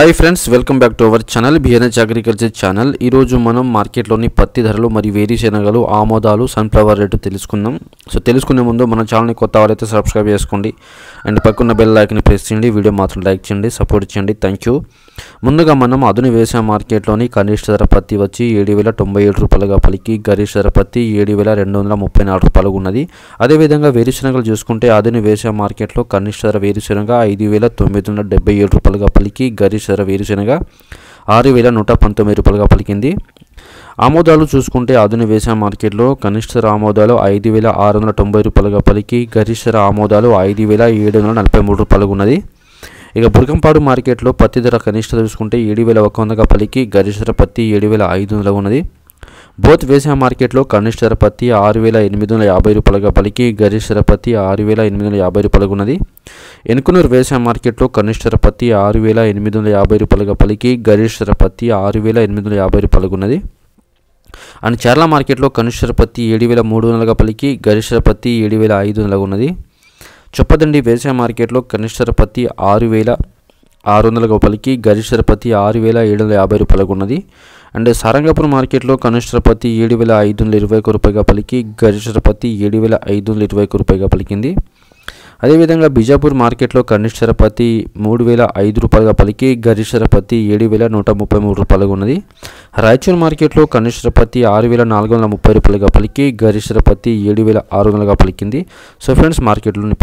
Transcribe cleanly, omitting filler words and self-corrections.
Hi friends, welcome back to our channel BNH agriculture channel. ఈరోజు మనం మార్కెట్లోని పత్తి ధరలు మరియు వేరుశెనగలు, ఆమోదాలు, సన్ఫ్లవర్ రేటు తెలుసుకుందాం. సో తెలుసుకునే ముందు మన ఛానల్ని కొత్త వారైతే సబ్స్క్రైబ్ చేసుకోండి అండ్ పక్కన బెల్ ఐకాన్ని ప్రెస్ చేయండి. వీడియో మాత్రం లైక్ చేయండి, సపోర్ట్ చేయండి. Thank you. ముందుగా మనం అదును వ్యవసాయ మార్కెట్లోని కనిష్ట ధర పత్తి వచ్చి 7,097 రూపాయలుగా పలికి గరిష్ట ధర పత్తి 7,234 రూపాయలుగా ఉన్నది. అదేవిధంగా వేరుశెనగలు చూసుకుంటే అదును వ్యవసాయ మార్కెట్లో కనిష్ట ధర వేరుశెనగ 5,977 రూపాయలుగా పలికి గరిష్ట ధర వేరుశెనగ 6,119 రూపాయలుగా పలికింది. ఆమోదాలు చూసుకుంటే అదును వ్యవసాయ మార్కెట్లో కనిష్ట ధర ఆమోదాలు 5,690 రూపాయలుగా పలికి గరిష్ట ధర ఆమోదాలు 5,743 రూపాయలుగా ఉన్నది. ఇక బురకంపాడు మార్కెట్లో పత్తి ధర కనిష్ట చూసుకుంటే 7,100గా పలికి గరిష్ట ధర పత్తి 7,500 ఉన్నది. బోత్ వ్యవసాయ మార్కెట్లో కనిష్ట ధర పత్తి 6,850 రూపాయలుగా పలికి గరిష్ట ధర పత్తి 6,850 రూపాయలుగా ఉన్నది. ఎన్కునూరు వ్యవసాయ మార్కెట్లో కనిష్ట ధర పత్తి 6,850 రూపాయలుగా పలికి గరిష్ట ధర పత్తి 6,850 రూపాయలుగా ఉన్నది. అండ్ చర్ల మార్కెట్లో కనిష్ట ధర పత్తి 7,300గా పలికి గరిష్ట ధర పత్తి 7,500 ఉన్నది. చొప్పదండి వ్యవసాయ మార్కెట్లో కనిష్ట ధర పత్తి 6,600గా పలికి గరిష్ట ధర పత్తి 6,750 రూపాయలుగా ఉన్నది. అండ్ సారంగపూర్ మార్కెట్లో కనిష్ట ధర పత్తి 7,521 రూపాయలుగా పలికి గరిష్ట ధర పత్తి 7,521 రూపాయలుగా పలికింది. అదేవిధంగా బిజాపూర్ మార్కెట్లో కనిష్ట ధర పత్తి 3,005 రూపాయలుగా పలికి గరిష్ట ధర పత్తి 7,133 రూపాయలుగా ఉన్నది. రాయచూర్ మార్కెట్లో కనిష్ట ధర పత్తి 6,430 రూపాయలుగా పలికి గరిష్ట ధర పత్తి 7,600గా పలికింది. So friends, మార్కెట్లోని